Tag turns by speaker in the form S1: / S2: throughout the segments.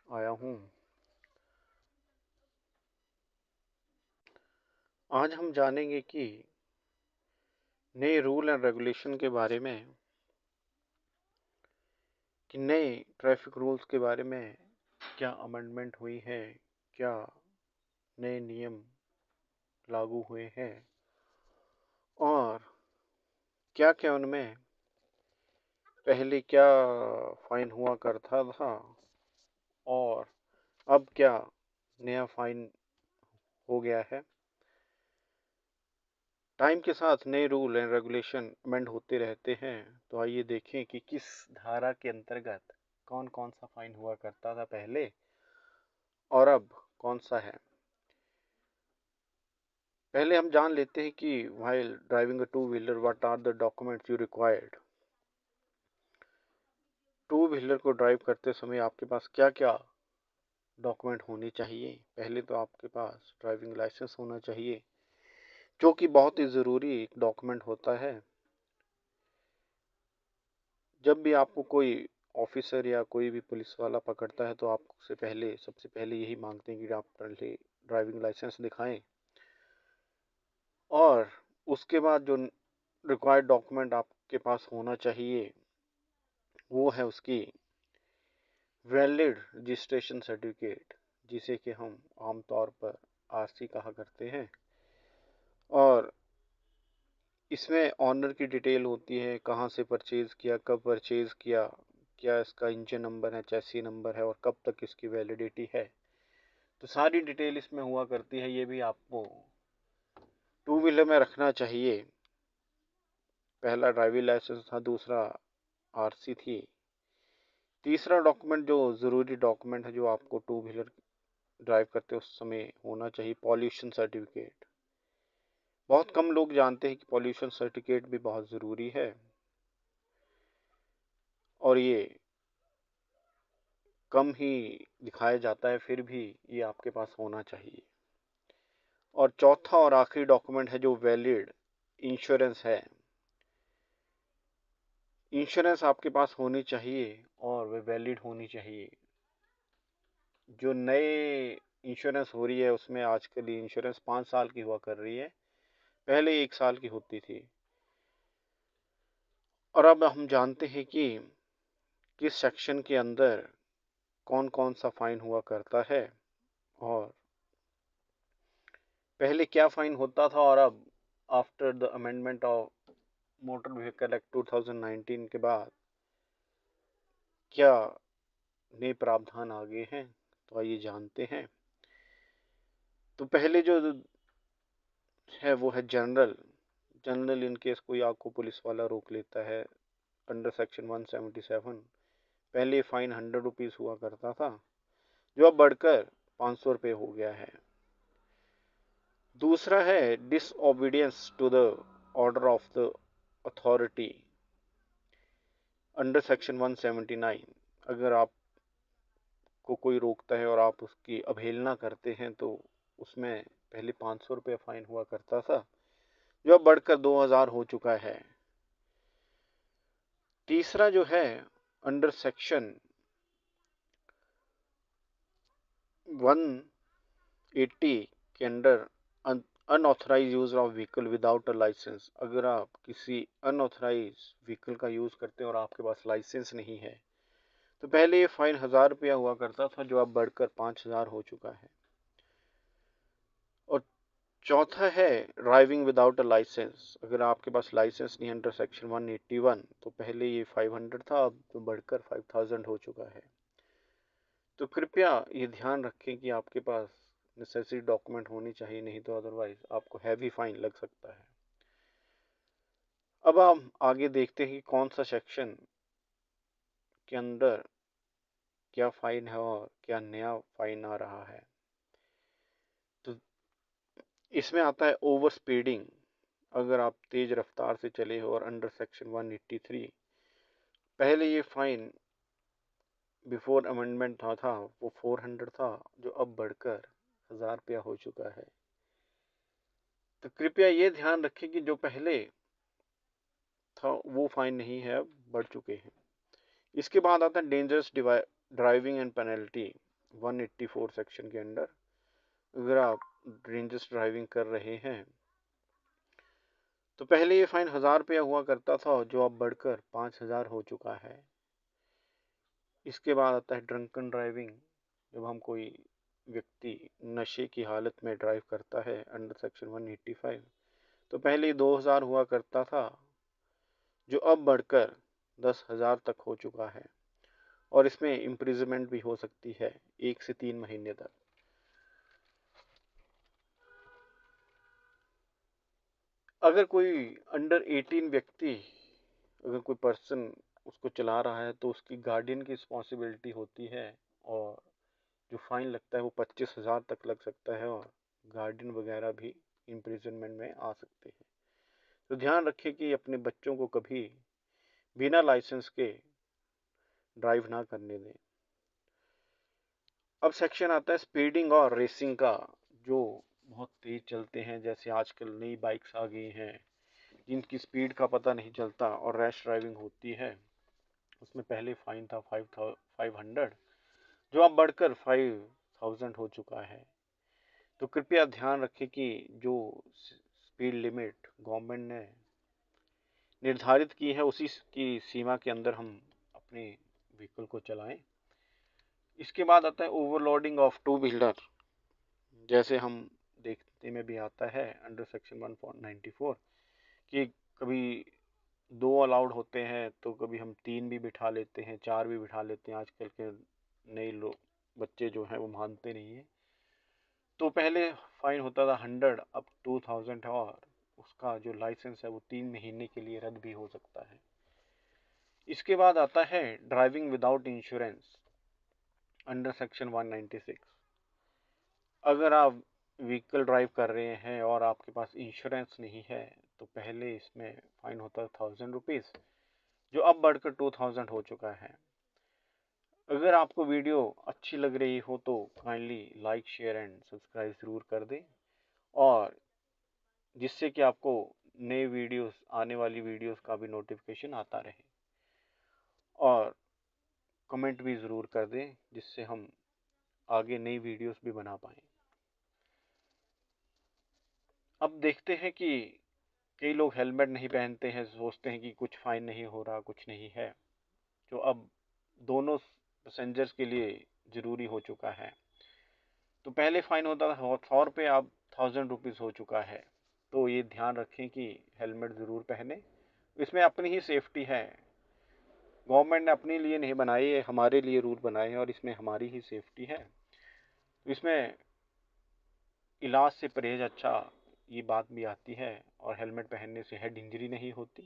S1: आया हूँ। आज हम जानेंगे कि नए रूल एंड रेगुलेशन के बारे में, कि नए ट्रैफिक रूल्स के बारे में क्या अमेंडमेंट हुई है, क्या नए नियम लागू हुए हैं और क्या क्या उनमें पहले क्या फाइन हुआ करता था और अब क्या नया फाइन हो गया है। टाइम के साथ नए रूल एंड रेगुलेशन अमेंड होते रहते हैं, तो आइए देखें कि किस धारा के अंतर्गत कौन कौन सा फाइन हुआ करता था पहले और अब कौन सा है। पहले हम जान लेते हैं कि while driving a two wheeler what are the documents you required. Two wheeler को ड्राइव करते समय आपके पास क्या क्या डॉक्यूमेंट होने चाहिए। पहले तो आपके पास ड्राइविंग लाइसेंस होना चाहिए, जो कि बहुत ही ज़रूरी एक डॉक्यूमेंट होता है। जब भी आपको कोई ऑफिसर या कोई भी पुलिस वाला पकड़ता है तो आपसे पहले सबसे पहले यही मांगते हैं कि आप पहले ड्राइविंग लाइसेंस दिखाएं और उसके बाद जो रिक्वायर्ड डॉक्यूमेंट आपके पास होना चाहिए वो है उसकी वैलिड रजिस्ट्रेशन सर्टिफिकेट, जिसे कि हम आमतौर पर आरसी कहा करते हैं। और इसमें ऑनर की डिटेल होती है, कहाँ से परचेज़ किया, कब परचेज़ किया, क्या इसका इंजन नंबर है, चैसी नंबर है और कब तक इसकी वैलिडिटी है। तो सारी डिटेल इसमें हुआ करती है। ये भी आपको टू व्हीलर में रखना चाहिए। पहला ड्राइविंग लाइसेंस था, दूसरा आरसी थी, तीसरा डॉक्यूमेंट जो ज़रूरी डॉक्यूमेंट है जो आपको टू व्हीलर ड्राइव करते उस समय होना चाहिए, पॉल्यूशन सर्टिफिकेट। बहुत कम लोग जानते हैं कि पॉल्यूशन सर्टिफिकेट भी बहुत ज़रूरी है और ये कम ही दिखाया जाता है, फिर भी ये आपके पास होना चाहिए। और चौथा और आखिरी डॉक्यूमेंट है जो वैलिड इंश्योरेंस है। इंश्योरेंस आपके पास होनी चाहिए और वे वैलिड होनी चाहिए। जो नए इंश्योरेंस हो रही है उसमें आजकल इंश्योरेंस 5 साल की हुआ कर रही है, पहले 1 साल की होती थी। और अब हम जानते हैं कि किस सेक्शन के अंदर कौन कौन सा फाइन हुआ करता है और पहले क्या फाइन होता था और अब after the amendment of motor vehicle act 2019 के बाद क्या नए प्रावधान आ गए हैं। तो आइए जानते हैं। तो पहले जो है वो है जनरल। जनरल इन केस कोई आपको पुलिस वाला रोक लेता है अंडर सेक्शन 177, पहले फाइन 100 रुपीज़ हुआ करता था, जो अब बढ़कर 500 रुपये हो गया है। दूसरा है disobedience to the order of the authority under section 179। अगर आपको कोई रोकता है और आप उसकी अवहेलना करते हैं तो उसमें पहले 500 रुपये फाइन हुआ करता था, जो अब बढ़कर 2000 हो चुका है। तीसरा जो है अंडर सेक्शन 180 के under unauthorise use of vehicle without a licence. अगर आप किसी अनऑथराइज व्हीकल का यूज करते हैं और आपके पास लाइसेंस नहीं है तो पहले ये फाइन 1000 रुपया हुआ करता था, जो अब बढ़कर 5000 हो चुका है। और चौथा है ड्राइविंग विदाउट अ लाइसेंस। अगर आपके पास लाइसेंस नहीं अंडर सेक्शन 181 तो पहले ये 500 था, अब तो बढ़कर 5000 हो चुका है। तो कृपया ये ध्यान रखें कि आपके पास नेसेसरी डॉक्यूमेंट होनी चाहिए, नहीं तो अदरवाइज आपको हैवी फाइन लग सकता है। अब हम आगे देखते हैं कि कौन सा सेक्शन के अंदर क्या फाइन है और क्या नया फाइन आ रहा है। तो इसमें आता है ओवर स्पीडिंग। अगर आप तेज रफ्तार से चले हो और अंडर सेक्शन 183, पहले ये फाइन बिफोर अमेंडमेंट था वो 400 था, जो अब बढ़कर 1000 रुपया हो चुका है। तो कृपया ये ध्यान रखें कि जो पहले था वो फाइन नहीं है, अब बढ़ चुके हैं। इसके बाद आता है dangerous driving and penalty. 184 section के अंडर अगर आप ड्रेंजस ड्राइविंग कर रहे हैं तो पहले ये फाइन 1000 रुपया हुआ करता था, जो अब बढ़कर 5000 हो चुका है। इसके बाद आता है ड्रंकन ड्राइविंग, जब हम कोई व्यक्ति नशे की हालत में ड्राइव करता है अंडर सेक्शन 185, तो पहले 2000 हुआ करता था, जो अब बढ़कर 10,000 तक हो चुका है और इसमें इम्प्रिजनमेंट भी हो सकती है 1 से 3 महीने तक। अगर कोई अंडर 18 व्यक्ति, अगर कोई पर्सन उसको चला रहा है तो उसकी गार्डियन की रिस्पॉन्सिबिलिटी होती है और जो फाइन लगता है वो 25,000 तक लग सकता है और गार्डियन वगैरह भी इम्प्रिजनमेंट में आ सकते हैं। तो ध्यान रखें कि अपने बच्चों को कभी बिना लाइसेंस के ड्राइव ना करने दें। अब सेक्शन आता है स्पीडिंग और रेसिंग का, जो बहुत तेज चलते हैं, जैसे आजकल नई बाइक्स आ गई हैं जिनकी स्पीड का पता नहीं चलता और रैश ड्राइविंग होती है। उसमें पहले फाइन था 500, जो अब बढ़कर 5000 हो चुका है। तो कृपया ध्यान रखें कि जो स्पीड लिमिट गवर्नमेंट ने निर्धारित की है उसी की सीमा के अंदर हम अपने व्हीकल को चलाएं। इसके बाद आता है ओवरलोडिंग ऑफ टू व्हीलर, जैसे हम देखने में भी आता है अंडर सेक्शन 194 कि कभी 2 अलाउड होते हैं तो कभी हम 3 भी बिठा लेते हैं, 4 भी बिठा लेते हैं। आजकल के नए लोग बच्चे जो हैं वो मानते नहीं है। तो पहले फाइन होता था 100, अब 2000 है और उसका जो लाइसेंस है वो 3 महीने के लिए रद्द भी हो सकता है। इसके बाद आता है driving without insurance under section 196। अगर आप व्हीकल ड्राइव कर रहे हैं और आपके पास इंश्योरेंस नहीं है तो पहले इसमें फाइन होता था 1000 रुपीज़, जो अब बढ़कर 2000 हो चुका है। अगर आपको वीडियो अच्छी लग रही हो तो kindly like share and subscribe ज़रूर कर दें, और जिससे कि आपको नए वीडियोस, आने वाली वीडियोस का भी नोटिफिकेशन आता रहे, और कमेंट भी ज़रूर कर दें जिससे हम आगे नई वीडियोस भी बना पाएँ। अब देखते हैं कि कई लोग हेलमेट नहीं पहनते हैं, सोचते हैं कि कुछ फाइन नहीं हो रहा, कुछ नहीं है, जो अब दोनों पैसेंजर्स के लिए ज़रूरी हो चुका है। तो पहले फाइन होता था 100 रुपये, अब 1000 रुपीज़ हो चुका है। तो ये ध्यान रखें कि हेलमेट ज़रूर पहने, इसमें अपनी ही सेफ्टी है। गवर्नमेंट ने अपने लिए नहीं बनाई है, हमारे लिए रूल बनाए हैं और इसमें हमारी ही सेफ्टी है। तो इसमें इलाज से परहेज अच्छा, ये बात भी आती है, और हेलमेट पहनने से हेड इंजरी नहीं होती,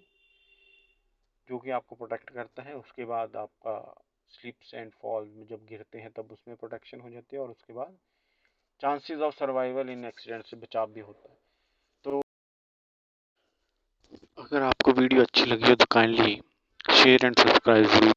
S1: जो कि आपको प्रोटेक्ट करता है। उसके बाद आपका स्लिप्स एंड फॉल में जब गिरते हैं तब उसमें प्रोटेक्शन हो जाती है, और उसके बाद chances of survival in accident से बचाव भी होता है। तो अगर आपको वीडियो अच्छी लगी हो तो काइंडली शेयर एंड सब्सक्राइब जरूर